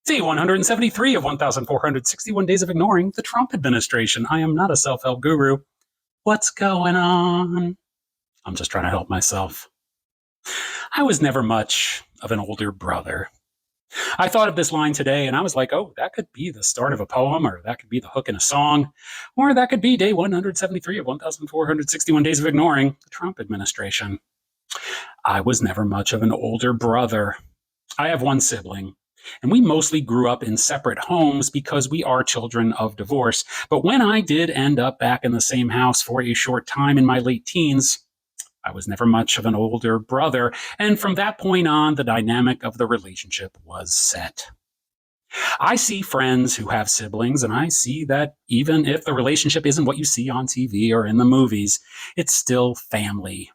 Day 173 of 1,461 Days of Ignoring the Trump Administration. I am not a self-help guru. What's going on? I'm just trying to help myself. I was never much of an older brother. I thought of this line today and I was like, oh, that could be the start of a poem, or that could be the hook in a song, or that could be day 173 of 1,461 Days of Ignoring the Trump Administration. I was never much of an older brother. I have one sibling, and we mostly grew up in separate homes because we are children of divorce. But when I did end up back in the same house for a short time in my late teens, I was never much of an older brother. And from that point on, the dynamic of the relationship was set. I see friends who have siblings, and I see that even if the relationship isn't what you see on TV or in the movies, it's still family.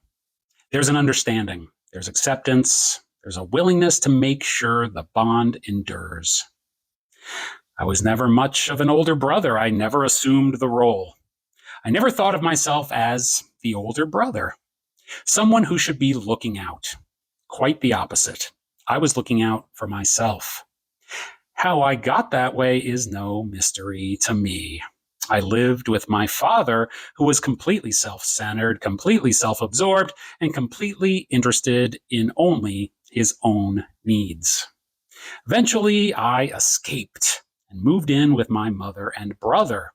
There's an understanding, there's acceptance, there's a willingness to make sure the bond endures. I was never much of an older brother. I never assumed the role. I never thought of myself as the older brother, someone who should be looking out. Quite the opposite. I was looking out for myself. How I got that way is no mystery to me. I lived with my father, who was completely self-centered, completely self-absorbed, and completely interested in only his own needs. Eventually, I escaped and moved in with my mother and brother.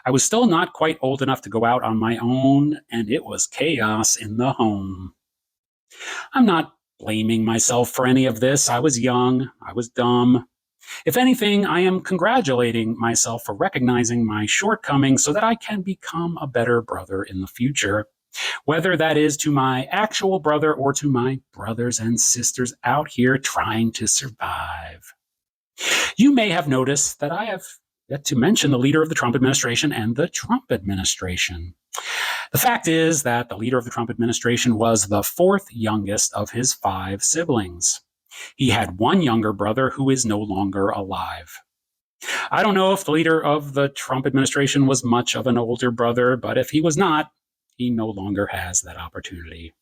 I was still not quite old enough to go out on my own, and it was chaos in the home. I'm not blaming myself for any of this. I was young. I was dumb. If anything, I am congratulating myself for recognizing my shortcomings so that I can become a better brother in the future, whether that is to my actual brother or to my brothers and sisters out here trying to survive. You may have noticed that I have yet to mention the leader of the Trump administration and the Trump administration. The fact is that the leader of the Trump administration was the fourth youngest of his 5 siblings. He had one younger brother who is no longer alive. I don't know if the leader of the Trump administration was much of an older brother, but if he was not, he no longer has that opportunity.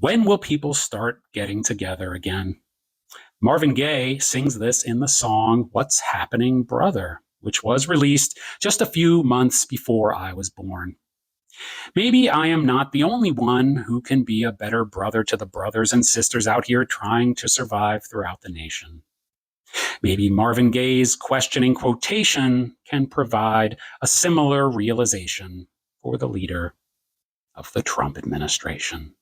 When will people start getting together again? Marvin Gaye sings this in the song What's Happening, Brother, which was released just a few months before I was born. Maybe I am not the only one who can be a better brother to the brothers and sisters out here trying to survive throughout the nation. Maybe Marvin Gaye's questioning quotation can provide a similar realization for the leader of the Trump administration.